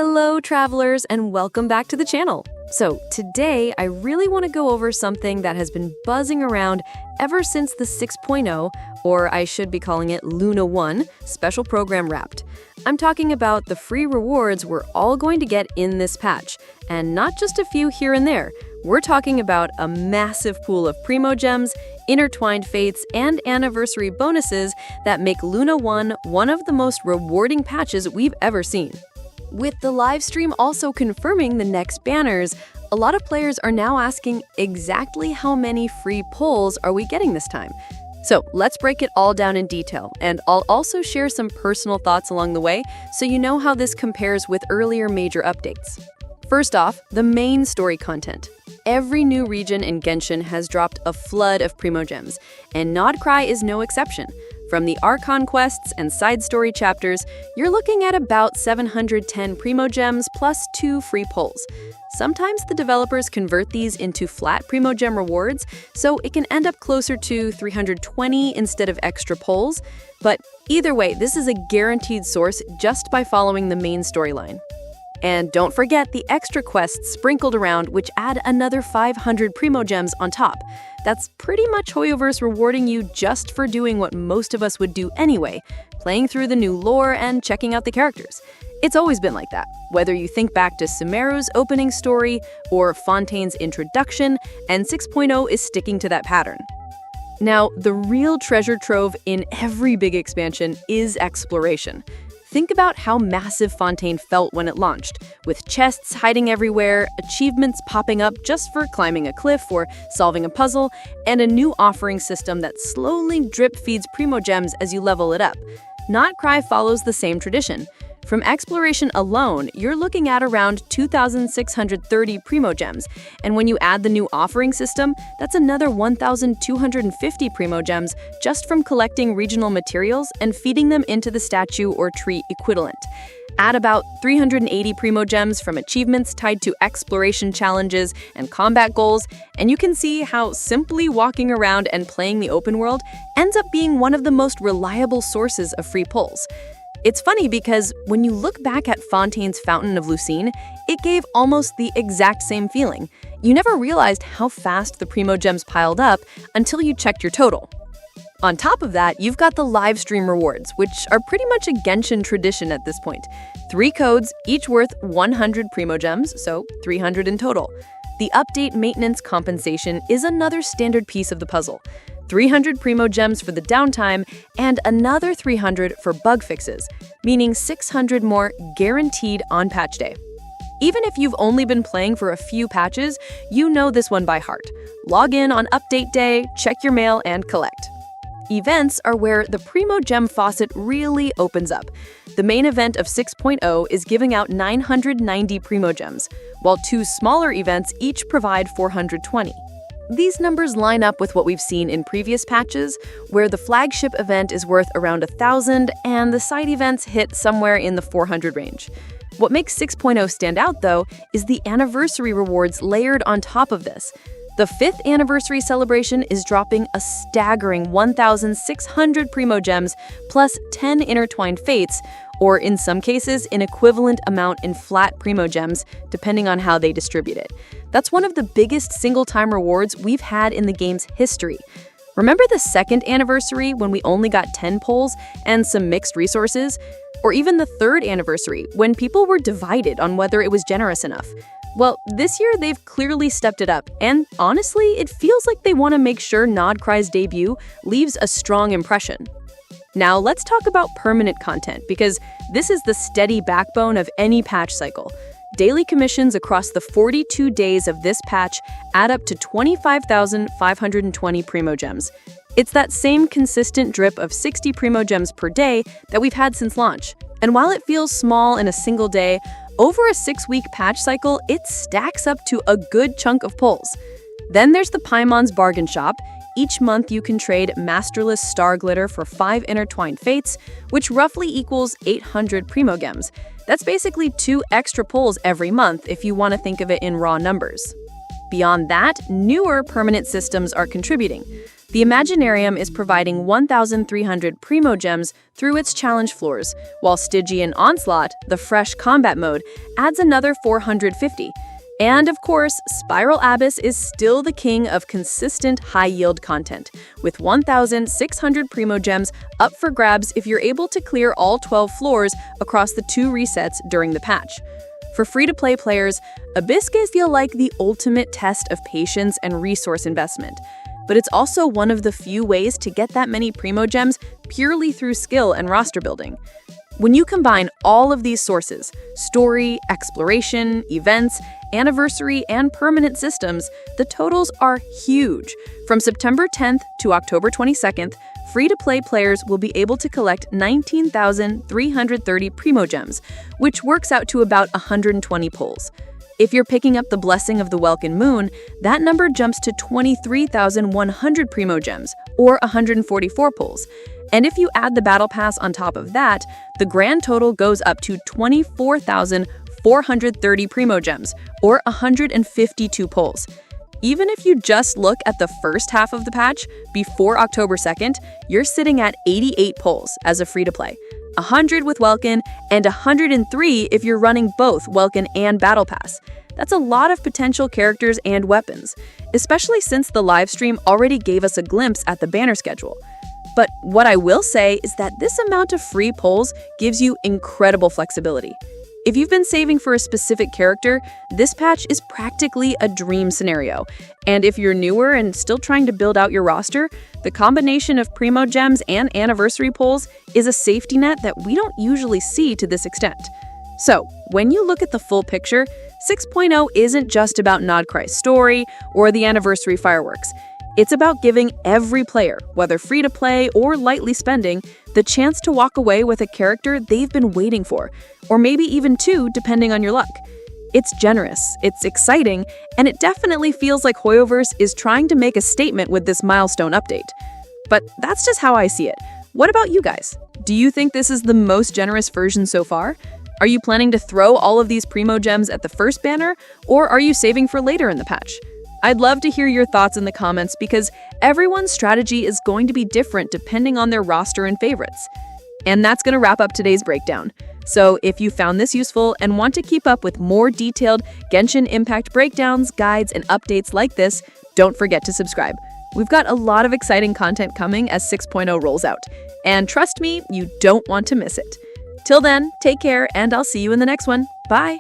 Hello, travelers, and welcome back to the channel. So today, I really want to go over something that has been buzzing around ever since the 6.0, or I should be calling it Luna 1, special program wrapped. I'm talking about the free rewards we're all going to get in this patch, and not just a few here and there. We're talking about a massive pool of Primo Gems, intertwined fates, and anniversary bonuses that make Luna 1 one of the most rewarding patches we've ever seen. With the live stream also confirming the next banners, a lot of players are now asking exactly how many free pulls are we getting this time. So let's break it all down in detail, and I'll also share some personal thoughts along the way so you know how this compares with earlier major updates. First off, the main story content. Every new region in Genshin has dropped a flood of Primo Gems, and Krai is no exception. From the Archon quests and side story chapters, you're looking at about 710 Primo Gems plus 2 free pulls. Sometimes the developers convert these into flat Primo Gem rewards, so it can end up closer to 320 instead of extra pulls. But either way, this is a guaranteed source just by following the main storyline. And don't forget the extra quests sprinkled around, which add another 500 Primo Gems on top. That's pretty much Hoyoverse rewarding you just for doing what most of us would do anyway, playing through the new lore and checking out the characters. It's always been like that, whether you think back to Sumeru's opening story or Fontaine's introduction, and 6.0 is sticking to that pattern. Now, the real treasure trove in every big expansion is exploration. Think about how massive Fontaine felt when it launched, with chests hiding everywhere, achievements popping up just for climbing a cliff or solving a puzzle, and a new offering system that slowly drip-feeds Primo Gems as you level it up. Krai follows the same tradition. From exploration alone, you're looking at around 2,630 Primo Gems, and when you add the new offering system, that's another 1,250 Primo Gems just from collecting regional materials and feeding them into the statue or tree equivalent. Add about 380 Primo Gems from achievements tied to exploration challenges and combat goals, and you can see how simply walking around and playing the open world ends up being one of the most reliable sources of free pulls. It's funny because when you look back at Fontaine's Fountain of Lucine, it gave almost the exact same feeling. You never realized how fast the Primo Gems piled up until you checked your total. On top of that, you've got the live stream rewards, which are pretty much a Genshin tradition at this point. 3 codes, each worth 100 Primo Gems, so 300 in total. The update maintenance compensation is another standard piece of the puzzle. 300 Primo Gems for the downtime, and another 300 for bug fixes, meaning 600 more guaranteed on patch day. Even if you've only been playing for a few patches, you know this one by heart. Log in on update day, check your mail, and collect. Events are where the Primo Gem faucet really opens up. The main event of 6.0 is giving out 990 Primo Gems, while 2 smaller events each provide 420. These numbers line up with what we've seen in previous patches, where the flagship event is worth around 1,000 and the side events hit somewhere in the 400 range. What makes 6.0 stand out, though, is the anniversary rewards layered on top of this. The 5th anniversary celebration is dropping a staggering 1,600 Primo Gems plus 10 intertwined fates, or in some cases, an equivalent amount in flat Primo Gems, depending on how they distribute it. That's one of the biggest single-time rewards we've had in the game's history. Remember the 2nd anniversary when we only got 10 pulls and some mixed resources? Or even the 3rd anniversary when people were divided on whether it was generous enough? Well, this year they've clearly stepped it up, and honestly, it feels like they want to make sure Krai's debut leaves a strong impression. Now let's talk about permanent content, because this is the steady backbone of any patch cycle. Daily commissions across the 42 days of this patch add up to 25,520 Primo Gems. It's that same consistent drip of 60 Primo Gems per day that we've had since launch. And while it feels small in a single day, over a 6-week patch cycle, it stacks up to a good chunk of pulls. Then there's the Paimon's Bargain Shop. Each month you can trade Masterless Star Glitter for 5 intertwined fates, which roughly equals 800 Primo Gems. That's basically 2 extra pulls every month if you want to think of it in raw numbers. Beyond that, newer permanent systems are contributing. The Imaginarium is providing 1,300 Primo Gems through its challenge floors, while Stygian Onslaught, the fresh combat mode, adds another 450. And of course, Spiral Abyss is still the king of consistent high-yield content, with 1,600 Primo Gems up for grabs if you're able to clear all 12 floors across the 2 resets during the patch. For free-to-play players, Abyss can feel like the ultimate test of patience and resource investment, but it's also one of the few ways to get that many Primo Gems purely through skill and roster building. When you combine all of these sources, story, exploration, events, anniversary, and permanent systems, the totals are huge. From September 10th to October 22nd, free-to-play players will be able to collect 19,330 Primo Gems, which works out to about 120 pulls. If you're picking up the Blessing of the Welkin Moon, that number jumps to 23,100 Primo Gems, or 144 pulls. And if you add the Battle Pass on top of that, the grand total goes up to 24,430 Primo Gems, or 152 pulls. Even if you just look at the first half of the patch, before October 2nd, you're sitting at 88 pulls as a free-to-play, 100 with Welkin, and 103 if you're running both Welkin and Battle Pass. That's a lot of potential characters and weapons, especially since the livestream already gave us a glimpse at the banner schedule. But what I will say is that this amount of free pulls gives you incredible flexibility. If you've been saving for a specific character, this patch is practically a dream scenario. And if you're newer and still trying to build out your roster, the combination of Primo Gems and Anniversary pulls is a safety net that we don't usually see to this extent. So, when you look at the full picture, 6.0 isn't just about Krai's story or the Anniversary fireworks. It's about giving every player, whether free-to-play or lightly spending, the chance to walk away with a character they've been waiting for, or maybe even 2 depending on your luck. It's generous, it's exciting, and it definitely feels like Hoyoverse is trying to make a statement with this milestone update. But that's just how I see it. What about you guys? Do you think this is the most generous version so far? Are you planning to throw all of these Primo Gems at the first banner, or are you saving for later in the patch? I'd love to hear your thoughts in the comments because everyone's strategy is going to be different depending on their roster and favorites. And that's going to wrap up today's breakdown. So if you found this useful and want to keep up with more detailed Genshin Impact breakdowns, guides, and updates like this, don't forget to subscribe. We've got a lot of exciting content coming as 6.0 rolls out. And trust me, you don't want to miss it. Till then, take care, and I'll see you in the next one. Bye!